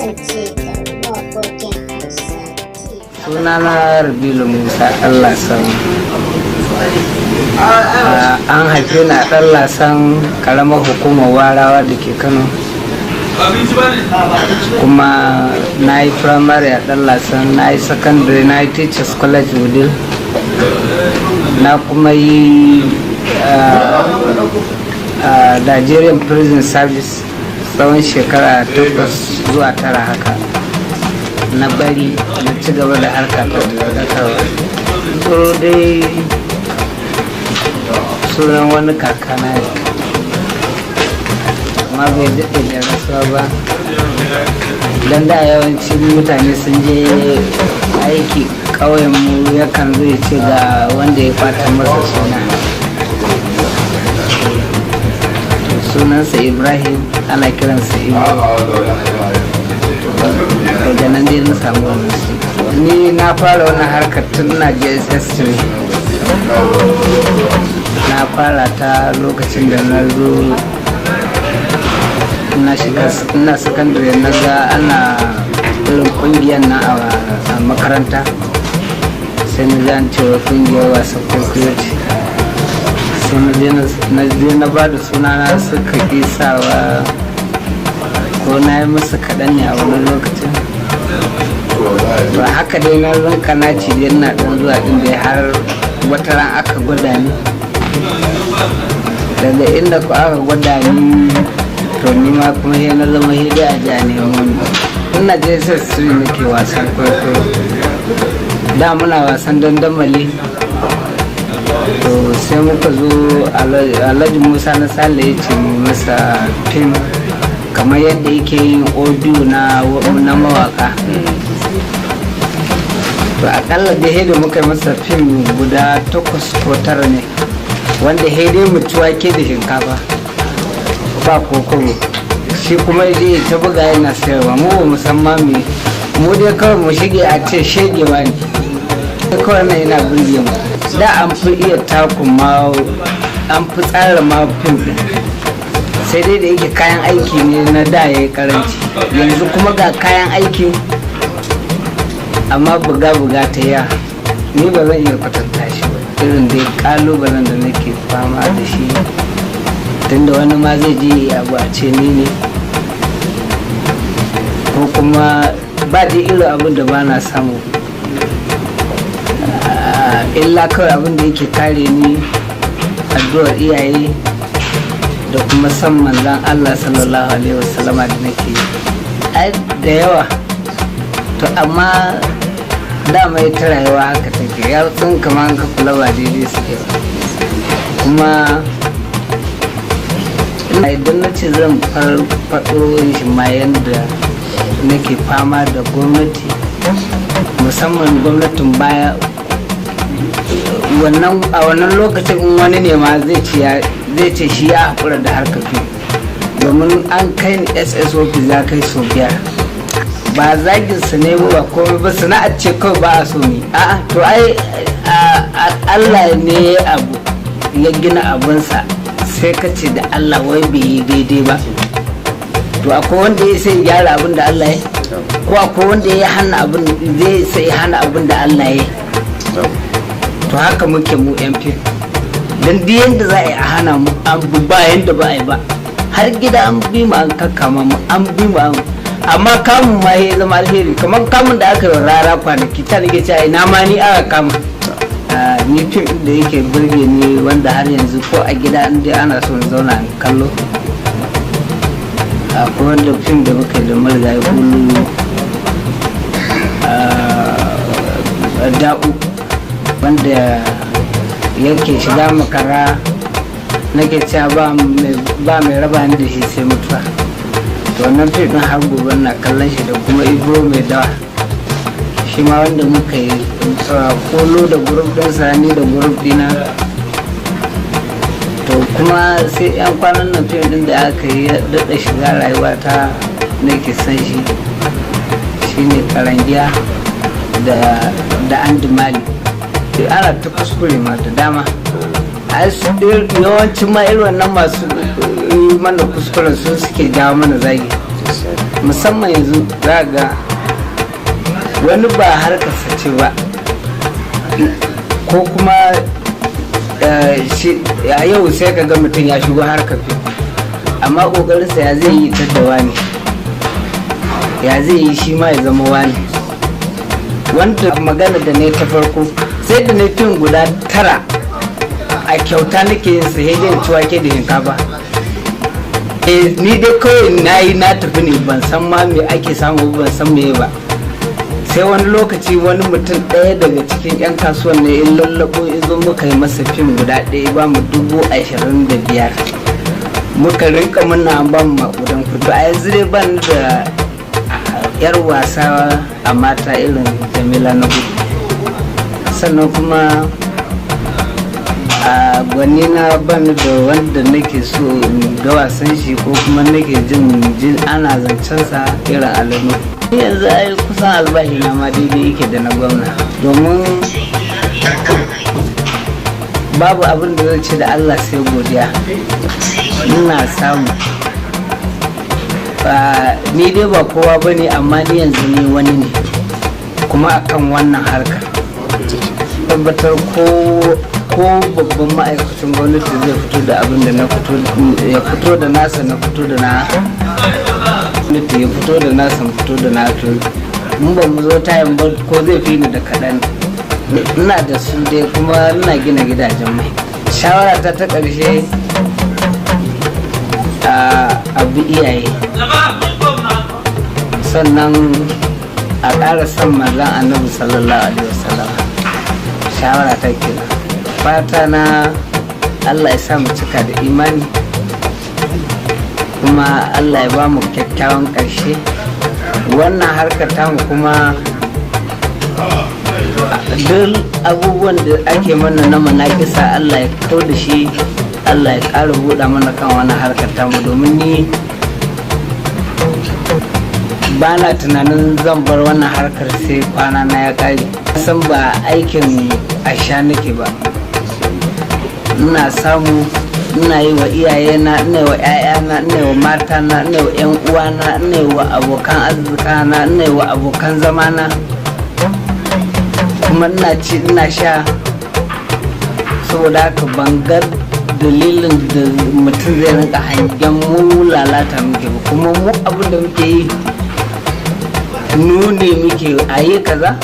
kasance da waƙoƙin Hausa. Sunana rabilu Musa ɗan lasan. An haife ni a ɗan lasan ƙaramar hukumar warawa da ke Kano. Kuma na yi firamare a ɗan lasan, na yi secondary, na yi teachers college wudil, na kuma yi Nigerian prison service tsawon shekara 8 zuwa 9 haka. Na bari na ci gaba da harka ta dakarwa. So dai sunan wani kakana ne, amma bai daɗe da rasuwa ba. Don da yawanci mutane sun je aiki ƙauyenmu yakan zai ce ga wanda ya fata masa suna. Sunansa Ibrahim, ana kiransa ibro. Daga nan dai na samu wannan. Ni na fara wannan harkar tun na JSS 3. Na fara ta lokacin da na zo ina sakandare, na ga ana irin kungiyar na a makaranta, sai na zan cewa kungiyar wasan kwaikwayo ce. Sai na ba da sunana suka isawa, ko na yi musu kaɗan ne a wani lokacin. Ba haka dai na ranka na ci dai na ɗan zuwa ɗin dai har wata ran aka gwada ni. Daga inda ku aka gwada ni, to ni ma kuma sai na zama hidi a ja ne mun. Ina je sai nake wasan kwaikwayo. Da muna wasan dandamali. To sai muka zo Alhaji Musa na Sale ya ce masa fim kamar yadda yake yin audio na mawaka. To akalla da hede muka yi masa fim guda 8 ko 9 ne, wanda hede mu ci wake da shinkafa ba kokobo. Shi kuma ya ta buga yana sayarwa, mu ba musamman mu dai kawai mu shige a ce shege ba ne kawai na yana burge mu. Da an fi iya takun ma, an fi tsara ma fim ɗin, sai dai da yake kayan aiki ne na da ya yi karanci. Yanzu kuma ga kayan aiki amma buga-buga ta ya, ni ba zan iya kwatanta shi ba. Irin dai kalubalen da nake fama da shi, tunda wani ma zai je abu a ce ni ne, ko kuma ba dai irin abin da ba na samu. Illa kawai abin da yake kare ni addu'ar iyaye da kuma san manzan Allah sallallahu alaihi wasallama da nake da yawa. To amma dama ita rayuwa haka take, ya tsin kamar ka kula ba daidai suke ba. Kuma idan na ce zan faɗo shi ma yadda nake fama da gwamnati, musamman gwamnatin baya, a wannan lokacin in wani ne ma zai ce shi ya haƙura da harkar fim, domin an kai ni SSOP za kai sau 5. Ba zagin su ne ba komai ba, sana'ar ce kawai ba a so ni. A'a to ai Allah ne abu ya gina abunsa, sai ka ce da Allah wai bai yi daidai ba. To akwai wanda ya sai gyara abin da Allah ya, ko akwai wanda ya hana abin zai sai hana abin da Allah ya. To haka muke mu yan fim, don duk yadda za a yi a hana mu an ba yadda ba a yi ba. Har gida an bi mu an kakkama mu, an bi mu an, amma kamun ma ya zama alheri. Kamar kamun da aka yi rara kwanaki ta nake cewa ina ma ni aka kama. Ni fim da yake burge ni, wanda har yanzu ko a gida an dai ana so zauna in kallo, akwai wanda fim da muka yi da marigayi da'u, wanda yake shiga makara, nake cewa ba mai raba ni da shi sai mutuwa. To wannan fim ɗin har gobe na kallon shi, da kuma ibro mai dawa, shi ma wanda muka yi kolo da gurup ɗin sani da gurup ɗina. To kuma sai yan kwanan nan fim ɗin da aka yi ya daɗa shiga rayuwa ta, nake san shi, shine karangiya da andimali. Ana ta kuskure ma da dama, yawancin ma irin wannan masu mana kuskuren su suke jawo mana zagi. musamman yanzu za ga wani ba harkarsa ce ba, ko kuma a yau sai ka ga mutum ya shigo harkar fim amma kokarinsa ya zai yi taddawa ne, ya zai yi shi ma ya zama wani. wanda magana da ne ta farko sai da ne fim guda 9 a kyauta nake yin sa dai ci wake da shinkafa. Ni dai kawai na tafi ne, ban san ma me ake samu, ban san me ba. Sai wani lokaci wani mutum ɗaya daga cikin 'yan kasuwan ne in lallabo izo muka yi masa fim guda ɗaya ba mu 25,000 muka rinka muna an ba mu makudan kudu. A yanzu dai ban da yar wasa a mata irin Jamila na gudu, sannan kuma a gwani na ban da wanda nake so ga wasan shi ko kuma nake jin ana zancensa irin Alanu. Yanzu ai kusan albashi na ma daidai yake da na gwamna, domin babu abin da zai ce da Allah sai godiya. Ina samu, ni dai ba kowa ba ne, amma ni yanzu ne wani ne kuma akan wannan harkar. Tabbatar ko babban ma'aikacin gwamnati zai fito da abin da na fito, ya fito da nasa na fito da na gwamnati, ya fito da nasa fito da na to mun ba mu zo tayin ba ko zai fi ni da kaɗan. Ina da su dai kuma ina gina gidajen mai. Shawara ta ƙarshe a bi iyaye, sannan a ƙara son manzon Annabi sallallahu alaihi wasallam. Shawara ta kenan. Fata na Allah ya sa mu cika da imani, kuma Allah ya ba mu kyakkyawan ƙarshe. Wannan harkar tamu kuma duk abubuwan da ake mana na manakisa Allah ya kau da shi, Allah ya ƙara buɗa mana kan wannan harkar tamu, domin ni ba na tunanin zan bar wannan harkar sai kwana na ya ƙare. San ba aikin asha nake ba, ina samu, ina yi wa iyayena, ina yi wa 'ya'yana, ina yi wa matana, ina yi wa 'yan uwana, ina yi wa abokan arzikana, ina yi wa abokan zamana, kuma ina ci ina sha. Saboda haka bangar dalilin da mutum zai rinka hangen mu lalata muke ba, kuma mu abin da muke yi nune muke a yi kaza